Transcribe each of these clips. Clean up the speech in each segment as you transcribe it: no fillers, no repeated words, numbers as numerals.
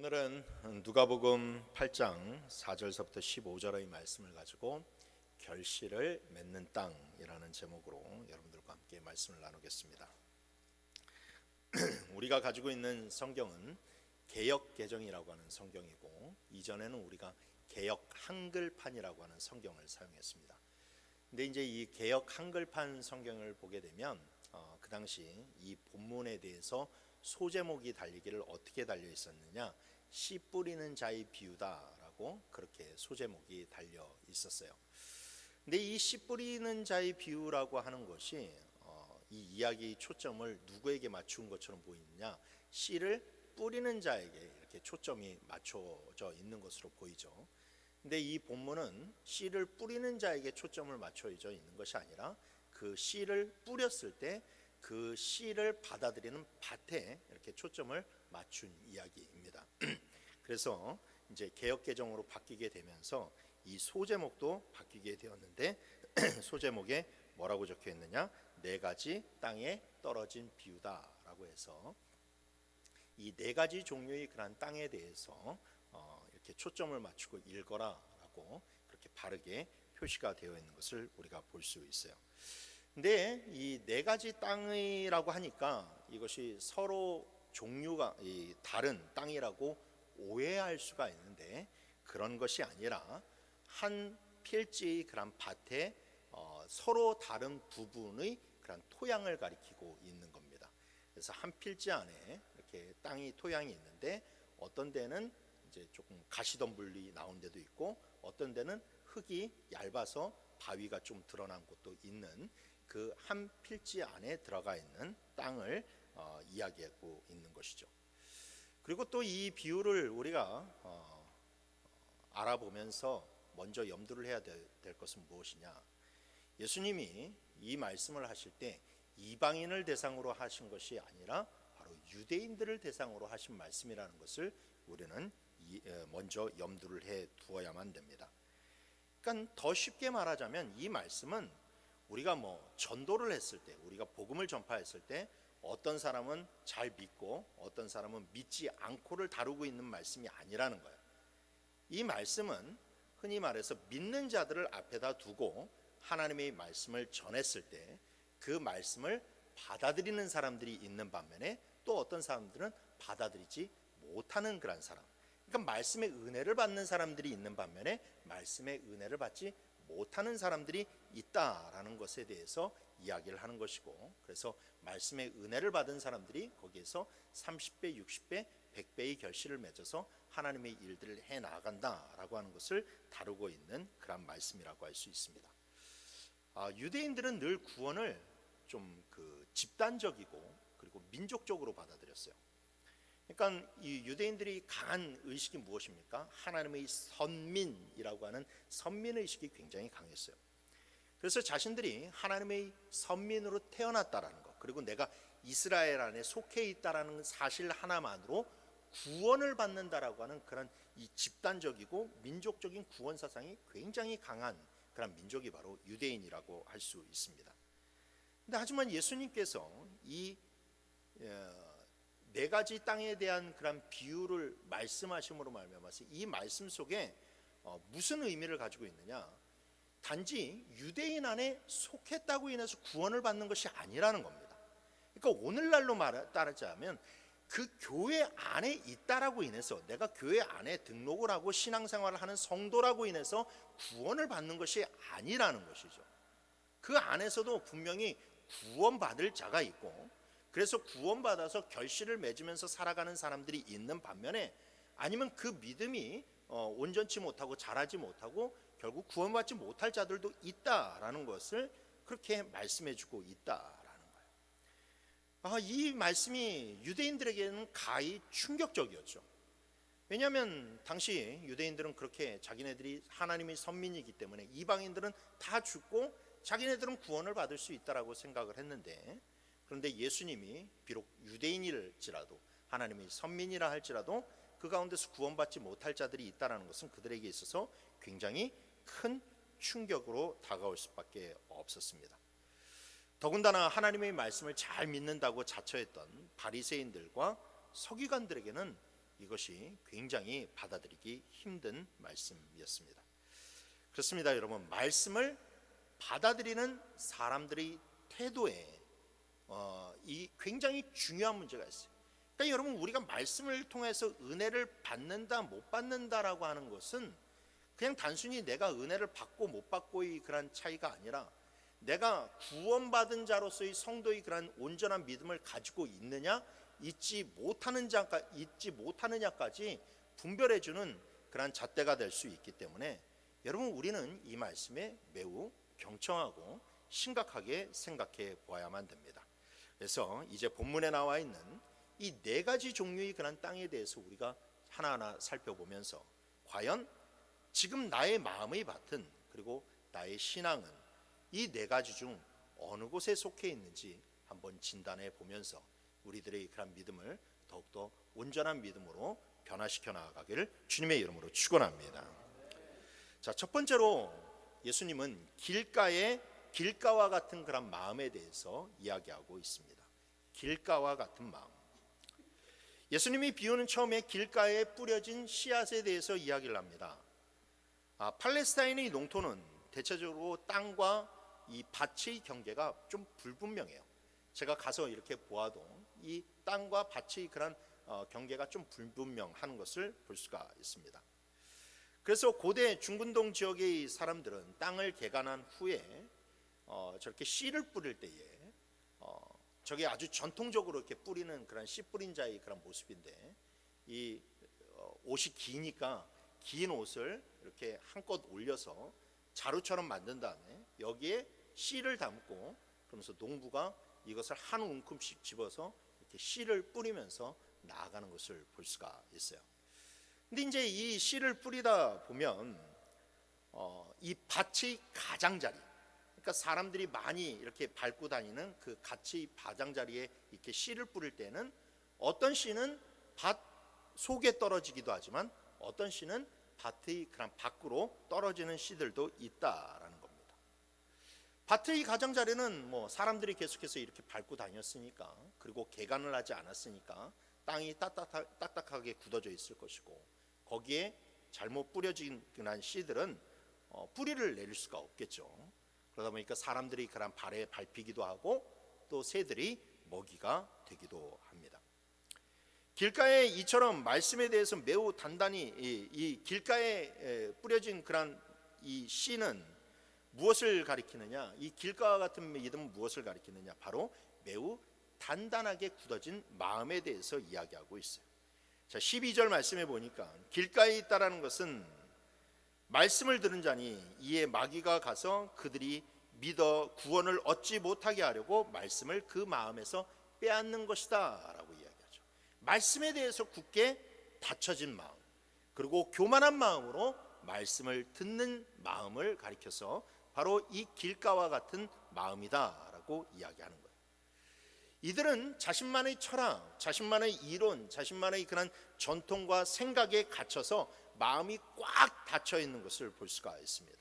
오늘은 누가복음 8장 4절서부터 15절의 말씀을 가지고 결실을 맺는 땅이라는 제목으로 여러분들과 함께 말씀을 나누겠습니다. 우리가 가지고 있는 성경은 개역 개정이라고 하는 성경이고, 이전에는 우리가 개역 한글판이라고 하는 성경을 사용했습니다. 근데 이제 이 개역 한글판 성경을 보게 되면 그 당시 이 본문에 대해서 소제목이 달리기를 어떻게 달려 있었느냐, 씨 뿌리는 자의 비유다라고 그렇게 소제목이 달려 있었어요. 근데 이 씨 뿌리는 자의 비유라고 하는 것이 이 이야기 초점을 누구에게 맞춘 것처럼 보이느냐, 씨를 뿌리는 자에게 이렇게 초점이 맞춰져 있는 것으로 보이죠. 근데 이 본문은 씨를 뿌리는 자에게 초점을 맞춰져 있는 것이 아니라 그 씨를 뿌렸을 때 그 씨를 받아들이는 밭에 이렇게 초점을 맞춘 이야기입니다. 그래서 이제 개역 개정으로 바뀌게 되면서 이 소제목도 바뀌게 되었는데 소제목에 뭐라고 적혀 있느냐, 네 가지 땅에 떨어진 비유다라고 해서 이 네 가지 종류의 그런 땅에 대해서 이렇게 초점을 맞추고 읽어라라고 그렇게 바르게 표시가 되어 있는 것을 우리가 볼 수 있어요. 근데 이 네 가지 땅이라고 하니까 이것이 서로 종류가 다른 땅이라고 오해할 수가 있는데, 그런 것이 아니라 한 필지의 그런 밭에 서로 다른 부분의 그런 토양을 가리키고 있는 겁니다. 그래서 한 필지 안에 이렇게 땅이 토양이 있는데, 어떤 데는 이제 조금 가시덤불이 나온 데도 있고, 어떤 데는 흙이 얇아서 바위가 좀 드러난 곳도 있는 그 한 필지 안에 들어가 있는 땅을 이야기하고 있는 것이죠. 그리고 또 이 비유를 우리가 알아보면서 먼저 염두를 해야 될 것은 무엇이냐, 예수님이 이 말씀을 하실 때 이방인을 대상으로 하신 것이 아니라 바로 유대인들을 대상으로 하신 말씀이라는 것을 우리는 먼저 염두를 해 두어야만 됩니다. 그러니까 더 쉽게 말하자면 이 말씀은 우리가 전도를 했을 때, 우리가 복음을 전파했을 때 어떤 사람은 잘 믿고 어떤 사람은 믿지 않고를 다루고 있는 말씀이 아니라는 거예요. 이 말씀은 흔히 말해서 믿는 자들을 앞에다 두고 하나님의 말씀을 전했을 때 그 말씀을 받아들이는 사람들이 있는 반면에, 또 어떤 사람들은 받아들이지 못하는 그런 사람, 그러니까 말씀의 은혜를 받는 사람들이 있는 반면에 말씀의 은혜를 받지 못하는 사람들이 있다라는 것에 대해서 이야기를 하는 것이고, 그래서 말씀의 은혜를 받은 사람들이 거기에서 30배, 60배, 100배의 결실을 맺어서 하나님의 일들을 해 나간다라고 하는 것을 다루고 있는 그런 말씀이라고 할 수 있습니다. 유대인들은 늘 구원을 좀 집단적이고 그리고 민족적으로 받아들였어요. 그러니까 이 유대인들이 강한 의식이 무엇입니까? 하나님의 선민이라고 하는 선민의식이 굉장히 강했어요. 그래서 자신들이 하나님의 선민으로 태어났다라는 것, 그리고 내가 이스라엘 안에 속해 있다라는 사실 하나만으로 구원을 받는다라고 하는 그런 이 집단적이고 민족적인 구원 사상이 굉장히 강한 그런 민족이 바로 유대인이라고 할 수 있습니다. 근데 하지만 예수님께서 이 네 가지 땅에 대한 그런 비유를 말씀하심으로 말미암아서 이 말씀 속에 무슨 의미를 가지고 있느냐, 단지 유대인 안에 속했다고 인해서 구원을 받는 것이 아니라는 겁니다. 그러니까 오늘날로 따르자면 그 교회 안에 있다라고 인해서, 내가 교회 안에 등록을 하고 신앙생활을 하는 성도라고 인해서 구원을 받는 것이 아니라는 것이죠. 그 안에서도 분명히 구원받을 자가 있고, 그래서 구원받아서 결실을 맺으면서 살아가는 사람들이 있는 반면에, 아니면 그 믿음이 온전치 못하고 자라지 못하고 결국 구원받지 못할 자들도 있다라는 것을 그렇게 말씀해주고 있다라는 거예요. 이 말씀이 유대인들에게는 가히 충격적이었죠. 왜냐하면 당시 유대인들은 그렇게 자기네들이 하나님의 선민이기 때문에 이방인들은 다 죽고 자기네들은 구원을 받을 수 있다라고 생각을 했는데, 그런데 예수님이 비록 유대인일지라도 하나님의 선민이라 할지라도 그 가운데서 구원받지 못할 자들이 있다는 것은 그들에게 있어서 굉장히 큰 충격으로 다가올 수밖에 없었습니다. 더군다나 하나님의 말씀을 잘 믿는다고 자처했던 바리새인들과 서기관들에게는 이것이 굉장히 받아들이기 힘든 말씀이었습니다. 그렇습니다, 여러분. 말씀을 받아들이는 사람들의 태도에 이 굉장히 중요한 문제가 있어요. 그러니까 여러분, 우리가 말씀을 통해서 은혜를 받는다 못 받는다라고 하는 것은 그냥 단순히 내가 은혜를 받고 못 받고의 그런 차이가 아니라 내가 구원받은 자로서의 성도의 그런 온전한 믿음을 가지고 있느냐 잊지 못하느냐까지 분별해주는 그런 잣대가 될 수 있기 때문에 여러분, 우리는 이 말씀에 매우 경청하고 심각하게 생각해 보아야만 됩니다. 그래서 이제 본문에 나와 있는 이 네 가지 종류의 그런 땅에 대해서 우리가 하나하나 살펴보면서 과연 지금 나의 마음의 밭은 그리고 나의 신앙은 이 네 가지 중 어느 곳에 속해 있는지 한번 진단해 보면서 우리들의 그런 믿음을 더욱더 온전한 믿음으로 변화시켜 나가기를 주님의 이름으로 축원합니다. 자, 첫 번째로 예수님은 길가와 같은 그런 마음에 대해서 이야기하고 있습니다. 길가와 같은 마음. 예수님이 비유는 처음에 길가에 뿌려진 씨앗에 대해서 이야기를 합니다. 팔레스타인의 농토는 대체적으로 땅과 이 밭의 경계가 좀 불분명해요. 제가 가서 이렇게 보아도 이 땅과 밭의 그런 경계가 좀 불분명한 것을 볼 수가 있습니다. 그래서 고대 중근동 지역의 사람들은 땅을 개간한 후에 저렇게 씨를 뿌릴 때에 저게 아주 전통적으로 이렇게 뿌리는 그런 씨 뿌린 자의 그런 모습인데, 이 옷이 기니까 긴 옷을 이렇게 한껏 올려서 자루처럼 만든 다음에 여기에 씨를 담고, 그러면서 농부가 이것을 한 움큼씩 집어서 이렇게 씨를 뿌리면서 나아가는 것을 볼 수가 있어요. 근데 이제 이 씨를 뿌리다 보면 이 밭의 가장자리, 그러니까 사람들이 많이 이렇게 밟고 다니는 그 밭의 가장자리에 이렇게 씨를 뿌릴 때는 어떤 씨는 밭 속에 떨어지기도 하지만 어떤 씨는 밭의 그런 밖으로 떨어지는 씨들도 있다라는 겁니다. 밭의 가장자리는 뭐 사람들이 계속해서 이렇게 밟고 다녔으니까, 그리고 개간을 하지 않았으니까 땅이 딱딱하게 굳어져 있을 것이고, 거기에 잘못 뿌려진 그런 씨들은 뿌리를 내릴 수가 없겠죠. 그러다 보니까 사람들이 그런 발에 밟히기도 하고 또 새들이 먹이가 되기도 합니다. 길가에 이처럼 말씀에 대해서 매우 단단히 이 길가에 뿌려진 그런 이 씨는 무엇을 가리키느냐? 이 길가와 같은 믿음은 무엇을 가리키느냐? 바로 매우 단단하게 굳어진 마음에 대해서 이야기하고 있어요. 자, 12절 말씀에 보니까 길가에 있다라는 것은 말씀을 들은 자니 이에 마귀가 가서 그들이 믿어 구원을 얻지 못하게 하려고 말씀을 그 마음에서 빼앗는 것이다 라고 이야기하죠. 말씀에 대해서 굳게 닫혀진 마음, 그리고 교만한 마음으로 말씀을 듣는 마음을 가리켜서 바로 이 길가와 같은 마음이다 라고 이야기하는 거예요. 이들은 자신만의 철학, 자신만의 이론, 자신만의 그런 전통과 생각에 갇혀서 마음이 꽉 닫혀 있는 것을 볼 수가 있습니다.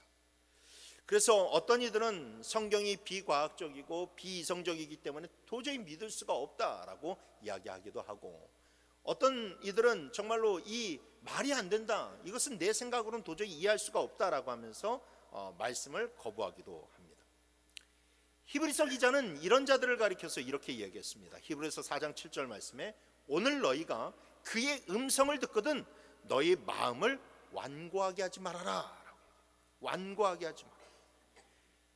그래서 어떤 이들은 성경이 비과학적이고 비이성적이기 때문에 도저히 믿을 수가 없다라고 이야기하기도 하고, 어떤 이들은 정말로 이 말이 안 된다, 이것은 내 생각으로는 도저히 이해할 수가 없다라고 하면서 말씀을 거부하기도 합니다. 히브리서 기자는 이런 자들을 가리켜서 이렇게 이야기했습니다. 히브리서 4장 7절 말씀에 오늘 너희가 그의 음성을 듣거든 너희 마음을 완고하게 하지 말아라. 완고하게 하지 마라.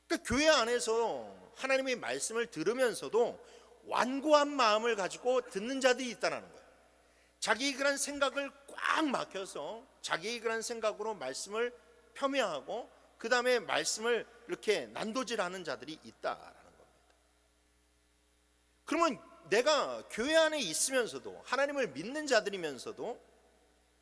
그러니까 교회 안에서 하나님의 말씀을 들으면서도 완고한 마음을 가지고 듣는 자들이 있다는 거예요. 자기의 그런 생각을 꽉 막혀서 자기의 그런 생각으로 말씀을 폄훼하고 그 다음에 말씀을 이렇게 난도질하는 자들이 있다라는 겁니다. 그러면 내가 교회 안에 있으면서도 하나님을 믿는 자들이면서도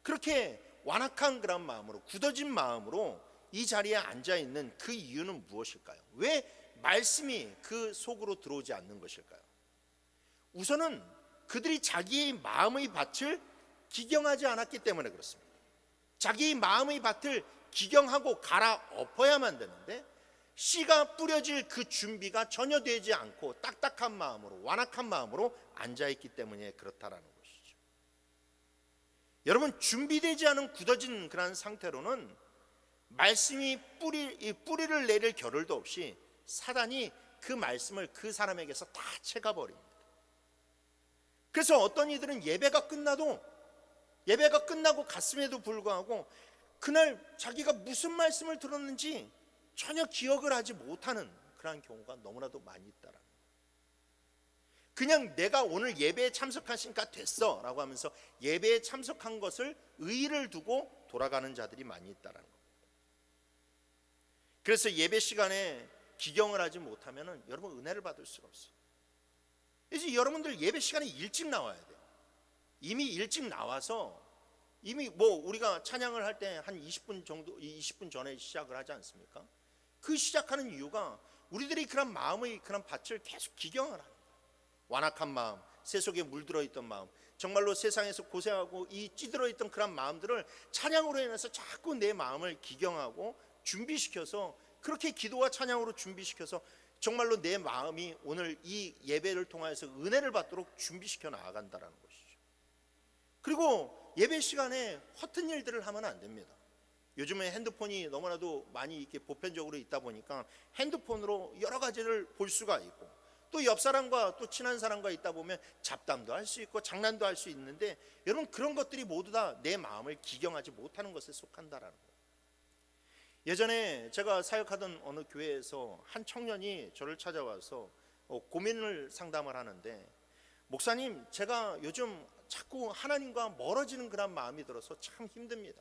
그렇게 완악한 그런 마음으로, 굳어진 마음으로 이 자리에 앉아 있는 그 이유는 무엇일까요? 왜 말씀이 그 속으로 들어오지 않는 것일까요? 우선은 그들이 자기의 마음의 밭을 기경하지 않았기 때문에 그렇습니다. 자기의 마음의 밭을 기경하고 갈아엎어야만 되는데 씨가 뿌려질 그 준비가 전혀 되지 않고 딱딱한 마음으로, 완악한 마음으로 앉아있기 때문에 그렇다라는 것이죠. 여러분, 준비되지 않은 굳어진 그런 상태로는 말씀이 뿌리를 내릴 겨를도 없이 사단이 그 말씀을 그 사람에게서 다 채가버립니다. 그래서 어떤 이들은 예배가 끝나고 갔음에도 불구하고 그날 자기가 무슨 말씀을 들었는지 전혀 기억을 하지 못하는 그런 경우가 너무나도 많이 있다라는 거예요. 그냥 내가 오늘 예배에 참석하시니까 됐어 라고 하면서 예배에 참석한 것을 의의를 두고 돌아가는 자들이 많이 있다라는 거예요. 그래서 예배 시간에 기경을 하지 못하면 여러분 은혜를 받을 수가 없어요. 이제 여러분들 예배 시간에 일찍 나와야 돼요. 이미 일찍 나와서 이미 우리가 찬양을 할 때 한 20분 정도 20분 전에 시작을 하지 않습니까? 그 시작하는 이유가 우리들이 그런 마음의 그런 밭을 계속 기경을 하는 거예요. 완악한 마음, 세속에 물들어 있던 마음, 정말로 세상에서 고생하고 이 찌들어 있던 그런 마음들을 찬양으로 인해서 자꾸 내 마음을 기경하고 준비시켜서, 그렇게 기도와 찬양으로 준비시켜서 정말로 내 마음이 오늘 이 예배를 통해서 은혜를 받도록 준비시켜 나아간다는 것이죠. 그리고 예배 시간에 허튼 일들을 하면 안 됩니다. 요즘에 핸드폰이 너무나도 많이 이렇게 보편적으로 있다 보니까 핸드폰으로 여러 가지를 볼 수가 있고, 또 옆 사람과 또 친한 사람과 있다 보면 잡담도 할 수 있고 장난도 할 수 있는데, 여러분 그런 것들이 모두 다 내 마음을 기경하지 못하는 것에 속한다라는 거예요. 예전에 제가 사역하던 어느 교회에서 한 청년이 저를 찾아와서 고민을 상담을 하는데, 목사님, 제가 요즘 자꾸 하나님과 멀어지는 그런 마음이 들어서 참 힘듭니다.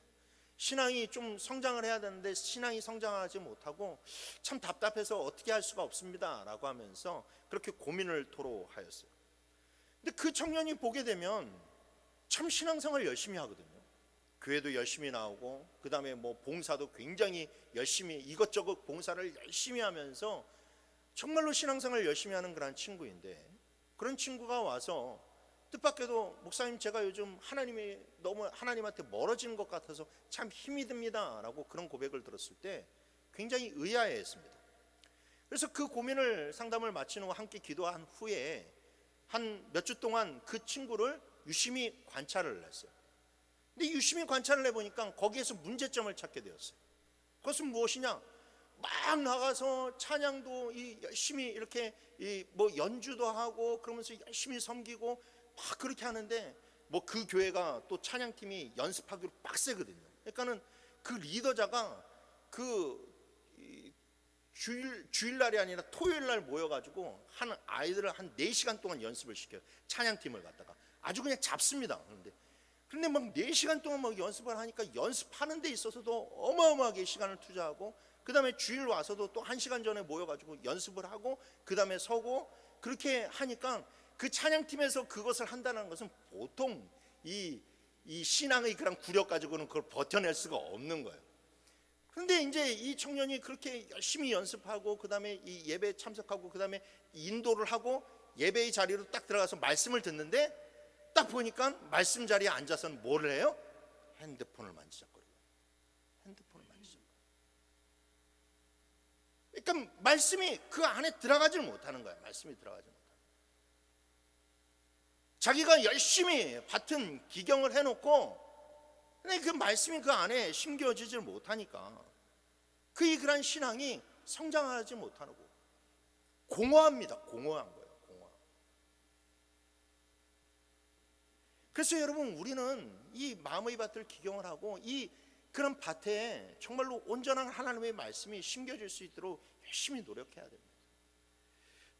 신앙이 좀 성장을 해야 되는데 신앙이 성장하지 못하고 참 답답해서 어떻게 할 수가 없습니다 라고 하면서 그렇게 고민을 토로하였어요. 근데 그 청년이 보게 되면 참 신앙생활 열심히 하거든요. 교회도 열심히 나오고, 그 다음에 봉사도 굉장히 열심히, 이것저것 봉사를 열심히 하면서 정말로 신앙생활 열심히 하는 그런 친구인데, 그런 친구가 와서 뜻밖에도 목사님, 제가 요즘 하나님이 너무 하나님한테 멀어지는 것 같아서 참 힘이 듭니다 라고 그런 고백을 들었을 때 굉장히 의아해했습니다. 그래서 그 고민을 상담을 마친 후 함께 기도한 후에 한 몇 주 동안 그 친구를 유심히 관찰을 했어요. 근데 유심히 관찰을 해보니까 거기에서 문제점을 찾게 되었어요. 그것은 무엇이냐? 막 나가서 찬양도 열심히 이렇게 연주도 하고 그러면서 열심히 섬기고 막 그렇게 하는데, 그 교회가 또 찬양팀이 연습하기로 빡세거든요. 그러니까는 그 리더자가 주일날이 아니라 토요일날 모여가지고 한 아이들을 한 4시간 동안 연습을 시켜요. 찬양팀을 갖다가 아주 그냥 잡습니다. 그런데 막 4시간 동안 막 연습을 하니까 연습하는 데 있어서도 어마어마하게 시간을 투자하고, 그 다음에 주일 와서도 또 1시간 전에 모여가지고 연습을 하고 그 다음에 서고, 그렇게 하니까 그 찬양팀에서 그것을 한다는 것은 보통 이 신앙의 그런 구력 가지고는 그걸 버텨낼 수가 없는 거예요. 그런데 이제 이 청년이 그렇게 열심히 연습하고 그 다음에 이 예배에 참석하고 그 다음에 인도를 하고 예배의 자리로 딱 들어가서 말씀을 듣는데, 딱 보니까 말씀 자리에 앉아서는 뭘 해요? 핸드폰을 만지작거려요. 핸드폰을 만지작거려요. 그러니까 말씀이 그 안에 들어가지를 못하는 거예요. 말씀이 들어가지 못하는 거예요. 자기가 열심히 밭은 기경을 해놓고 근데 그 말씀이 그 안에 심겨지질 못하니까 그런 신앙이 성장하지 못하고 공허합니다. 공허한 거예요. 공허. 그래서 여러분, 우리는 이 마음의 밭을 기경을 하고 그런 밭에 정말로 온전한 하나님의 말씀이 심겨질 수 있도록 열심히 노력해야 됩니다.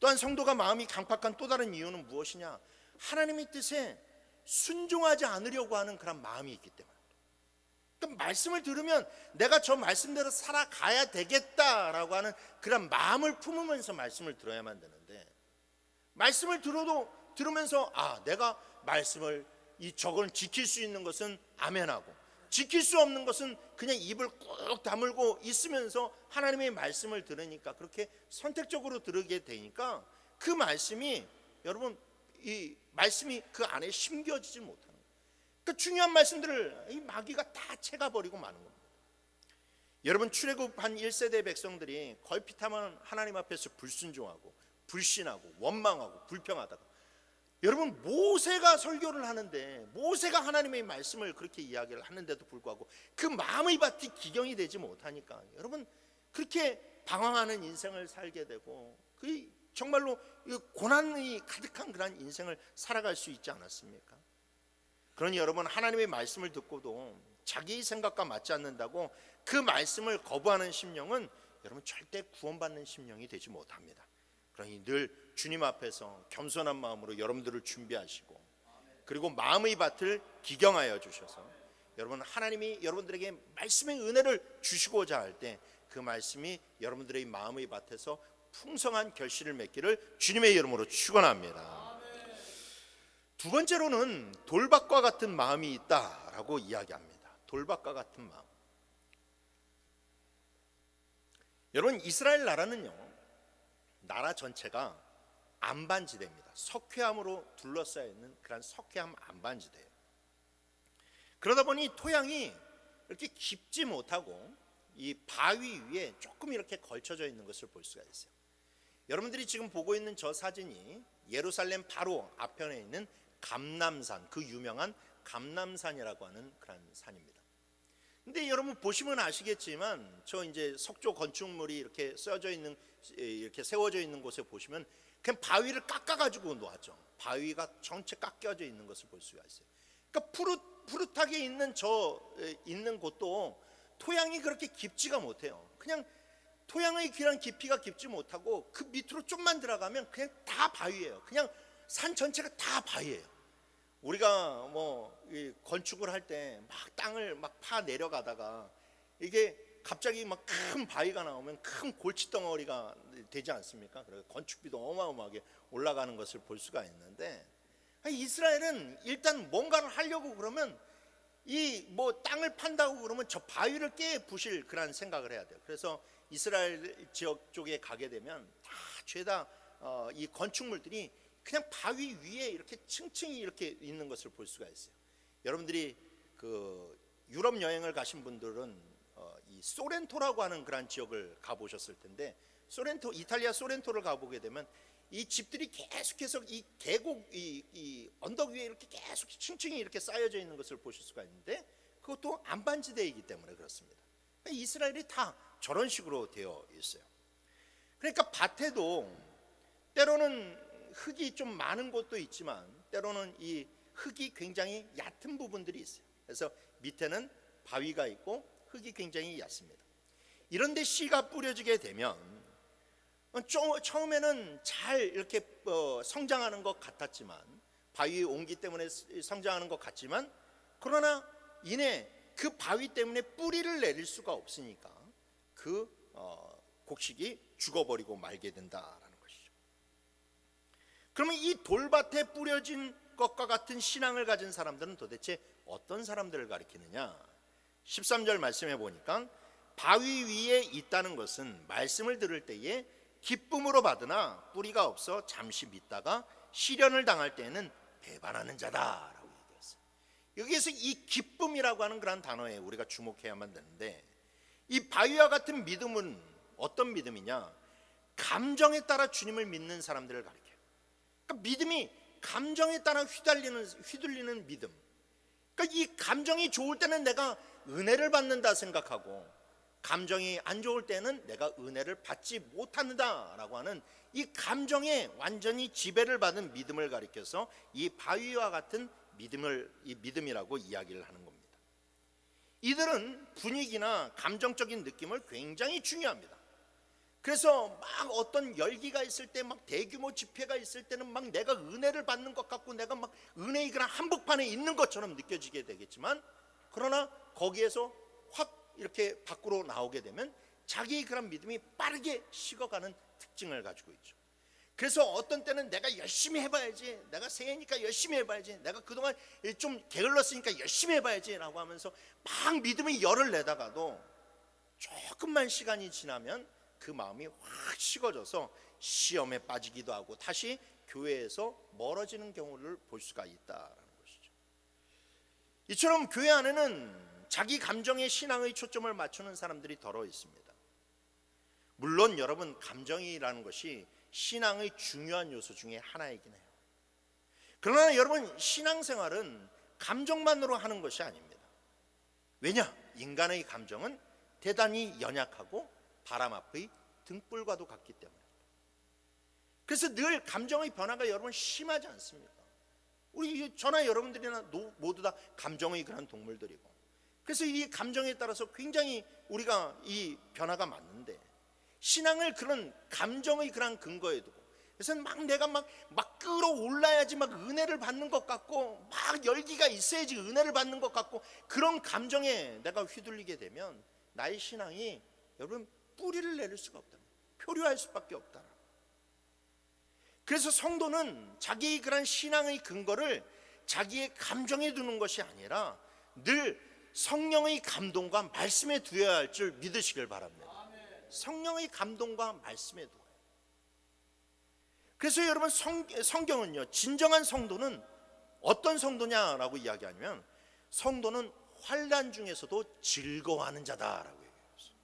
또한 성도가 마음이 강팍한 또 다른 이유는 무엇이냐? 하나님의 뜻에 순종하지 않으려고 하는 그런 마음이 있기 때문에. 그러니까 말씀을 들으면 내가 저 말씀대로 살아가야 되겠다라고 하는 그런 마음을 품으면서 말씀을 들어야만 되는데, 말씀을 들으면서 내가 말씀을 저걸 지킬 수 있는 것은 아멘하고, 지킬 수 없는 것은 그냥 입을 꾹 다물고 있으면서 하나님의 말씀을 들으니까, 그렇게 선택적으로 들으게 되니까 그 말씀이, 여러분, 이 말씀이 그 안에 심겨지지 못하는 거예요. 그러니까 중요한 말씀들을 이 마귀가 다 채가버리고 마는 겁니다. 여러분, 출애굽한 1세대 백성들이 걸핏하면 하나님 앞에서 불순종하고 불신하고 원망하고 불평하다가 여러분, 모세가 설교를 하는데, 모세가 하나님의 말씀을 그렇게 이야기를 하는데도 불구하고 그 마음의 밭이 기경이 되지 못하니까 여러분 그렇게 방황하는 인생을 살게 되고, 그 정말로 고난이 가득한 그런 인생을 살아갈 수 있지 않았습니까? 그러니 여러분, 하나님의 말씀을 듣고도 자기의 생각과 맞지 않는다고 그 말씀을 거부하는 심령은 여러분 절대 구원받는 심령이 되지 못합니다. 그러니 늘 주님 앞에서 겸손한 마음으로 여러분들을 준비하시고, 그리고 마음의 밭을 기경하여 주셔서 여러분, 하나님이 여러분들에게 말씀의 은혜를 주시고자 할 때 그 말씀이 여러분들의 마음의 밭에서 풍성한 결실을 맺기를 주님의 이름으로 축원합니다. 두 번째로는 돌밭과 같은 마음이 있다라고 이야기합니다. 돌밭과 같은 마음. 여러분, 이스라엘 나라는요, 나라 전체가 안반지대입니다. 석회암으로 둘러싸여 있는 그런 석회암 안반지대예요. 그러다 보니 토양이 이렇게 깊지 못하고 이 바위 위에 조금 이렇게 걸쳐져 있는 것을 볼 수가 있어요. 여러분들이 지금 보고 있는 저 사진이 예루살렘 바로 앞편에 있는 감람산, 그 유명한 감람산이라고 하는 그런 산입니다. 근데 여러분 보시면 아시겠지만 저 이제 석조 건축물이 이렇게 써져 있는, 이렇게 세워져 있는 곳에 보시면 그냥 바위를 깎아 가지고 놓았죠. 바위가 전체 깎여져 있는 것을 볼 수가 있어요. 그러니까 푸릇하게 있는 곳도 토양이 그렇게 깊지가 못해요. 그냥 토양의 깊이가 깊지 못하고 그 밑으로 좀만 들어가면 그냥 다 바위예요. 그냥 산 전체가 다 바위예요. 우리가 건축을 할 때 막 땅을 막 파 내려가다가 이게 갑자기 막 큰 바위가 나오면 큰 골칫덩어리가 되지 않습니까? 그래서 건축비도 어마어마하게 올라가는 것을 볼 수가 있는데, 이스라엘은 일단 뭔가를 하려고 그러면 땅을 판다고 그러면 저 바위를 깨 부실 그런 생각을 해야 돼요. 그래서 이스라엘 지역 쪽에 가게 되면 다 죄다 이 건축물들이 그냥 바위 위에 이렇게 층층이 이렇게 있는 것을 볼 수가 있어요. 여러분들이 그 유럽 여행을 가신 분들은 이 소렌토라고 하는 그런 지역을 가보셨을 텐데, 이탈리아 소렌토를 가보게 되면 이 집들이 계속해서 이 계곡, 이 언덕 위에 이렇게 계속 층층이 이렇게 쌓여져 있는 것을 보실 수가 있는데, 그것도 안반지대이기 때문에 그렇습니다. 이스라엘이 다 저런 식으로 되어 있어요. 그러니까 밭에도 때로는 흙이 좀 많은 곳도 있지만 때로는 이 흙이 굉장히 얕은 부분들이 있어요. 그래서 밑에는 바위가 있고 흙이 굉장히 얕습니다. 이런데 씨가 뿌려지게 되면 처음에는 잘 이렇게 성장하는 것 같았지만, 바위의 온기 때문에 성장하는 것 같지만, 그러나 이내 그 바위 때문에 뿌리를 내릴 수가 없으니까 그 곡식이 죽어버리고 말게 된다라는 것이죠. 그러면 이 돌밭에 뿌려진 것과 같은 신앙을 가진 사람들은 도대체 어떤 사람들을 가리키느냐? 13절 말씀해 보니까 바위 위에 있다는 것은 말씀을 들을 때에 기쁨으로 받으나 뿌리가 없어 잠시 믿다가 시련을 당할 때에는 배반하는 자다라고 얘기했어요. 여기에서 이 기쁨이라고 하는 그런 단어에 우리가 주목해야만 되는데, 이 바위와 같은 믿음은 어떤 믿음이냐? 감정에 따라 주님을 믿는 사람들을 가리켜요. 그러니까 믿음이 감정에 따라 휘둘리는 믿음. 그러니까 이 감정이 좋을 때는 내가 은혜를 받는다 생각하고, 감정이 안 좋을 때는 내가 은혜를 받지 못한다라고 하는 이 감정에 완전히 지배를 받은 믿음을 가리켜서 이 바위와 같은 믿음이라고 이야기를 하는 겁니다. 이들은 분위기나 감정적인 느낌을 굉장히 중요합니다. 그래서 막 어떤 열기가 있을 때, 막 대규모 집회가 있을 때는 막 내가 은혜를 받는 것 같고 내가 막 은혜의 그런 한복판에 있는 것처럼 느껴지게 되겠지만, 그러나 거기에서 확 이렇게 밖으로 나오게 되면 자기의 그런 믿음이 빠르게 식어가는 특징을 가지고 있죠. 그래서 어떤 때는 내가 열심히 해봐야지, 내가 새해니까 열심히 해봐야지, 내가 그동안 좀 게을렀으니까 열심히 해봐야지 라고 하면서 막 믿음의 열을 내다가도 조금만 시간이 지나면 그 마음이 확 식어져서 시험에 빠지기도 하고 다시 교회에서 멀어지는 경우를 볼 수가 있다라는 것이죠. 이처럼 교회 안에는 자기 감정의 신앙의 초점을 맞추는 사람들이 더러 있습니다. 물론 여러분, 감정이라는 것이 신앙의 중요한 요소 중에 하나이긴 해요. 그러나 여러분, 신앙생활은 감정만으로 하는 것이 아닙니다. 왜냐? 인간의 감정은 대단히 연약하고 바람 앞의 등불과도 같기 때문에. 그래서 늘 감정의 변화가 여러분 심하지 않습니까? 우리 저나 여러분들이나 모두 다 감정의 그런 동물들이고, 그래서 이 감정에 따라서 굉장히 우리가 이 변화가 많은데, 신앙을 그런 감정의 그런 근거에 두고, 그래서 막 내가 막 끌어올라야지 막 은혜를 받는 것 같고, 막 열기가 있어야지 은혜를 받는 것 같고, 그런 감정에 내가 휘둘리게 되면 나의 신앙이 여러분 뿌리를 내릴 수가 없다, 표류할 수밖에 없다. 그래서 성도는 자기의 그런 신앙의 근거를 자기의 감정에 두는 것이 아니라 늘 성령의 감동과 말씀에 두어야 할 줄 믿으시길 바랍니다. 성령의 감동과 말씀에 두어요. 그래서 여러분, 성경은요, 진정한 성도는 어떤 성도냐라고 이야기하면, 성도는 환난 중에서도 즐거워하는 자다라고 얘기했어요.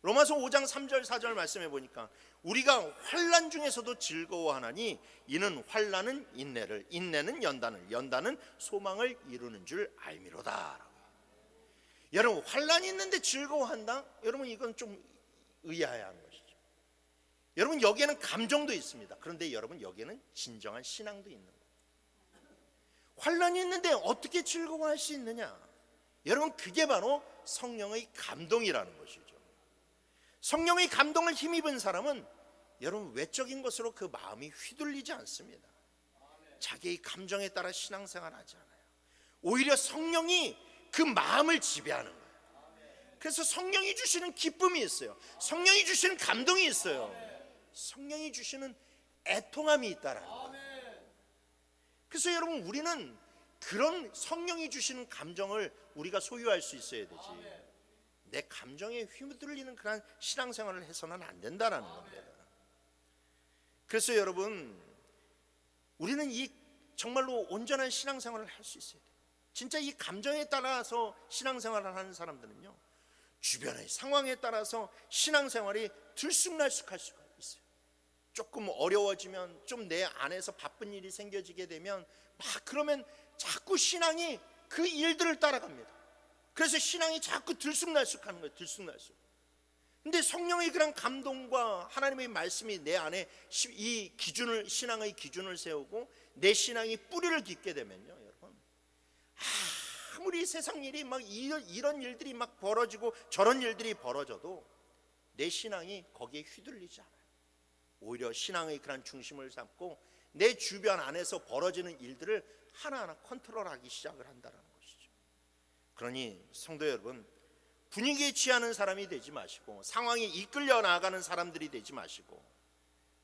로마서 5장 3절 4절 말씀해 보니까, 우리가 환난 중에서도 즐거워하나니 이는 환난은 인내를, 인내는 연단을, 연단은 소망을 이루는 줄 알미로다. 여러분, 환난이 있는데 즐거워한다? 여러분, 이건 좀 의아해하는 것이죠. 여러분, 여기에는 감정도 있습니다. 그런데 여러분, 여기에는 진정한 신앙도 있는 거예요. 환난이 있는데 어떻게 즐거워할 수 있느냐? 여러분, 그게 바로 성령의 감동이라는 것이죠. 성령의 감동을 힘입은 사람은 여러분, 외적인 것으로 그 마음이 휘둘리지 않습니다. 자기의 감정에 따라 신앙생활하지 않아요. 오히려 성령이 그 마음을 지배하는 거예요. 그래서 성령이 주시는 기쁨이 있어요. 성령이 주시는 감동이 있어요. 성령이 주시는 애통함이 있다라는 거예요. 그래서 여러분, 우리는 그런 성령이 주시는 감정을 우리가 소유할 수 있어야 되지, 내 감정에 휘둘리는 그런 신앙생활을 해서는 안 된다라는 겁니다. 그래서 여러분, 우리는 이 정말로 온전한 신앙생활을 할 수 있어야 돼요. 진짜 이 감정에 따라서 신앙생활을 하는 사람들은요, 주변의 상황에 따라서 신앙생활이 들쑥날쑥할 수가 있어요. 조금 어려워지면, 좀 내 안에서 바쁜 일이 생겨지게 되면 막 그러면 자꾸 신앙이 그 일들을 따라갑니다. 그래서 신앙이 자꾸 들쑥날쑥하는 거예요. 들쑥날쑥. 근데 성령의 그런 감동과 하나님의 말씀이 내 안에 이 기준을, 신앙의 기준을 세우고 내 신앙이 뿌리를 깊게 되면요, 여러분, 아무리 세상 일이 막 이런 일들이 막 벌어지고 저런 일들이 벌어져도 내 신앙이 거기에 휘둘리지 않아요. 오히려 신앙의 그런 중심을 잡고 내 주변 안에서 벌어지는 일들을 하나하나 컨트롤하기 시작을 한다는 것이죠. 그러니 성도 여러분, 분위기에 취하는 사람이 되지 마시고, 상황에 이끌려 나가는 사람들이 되지 마시고,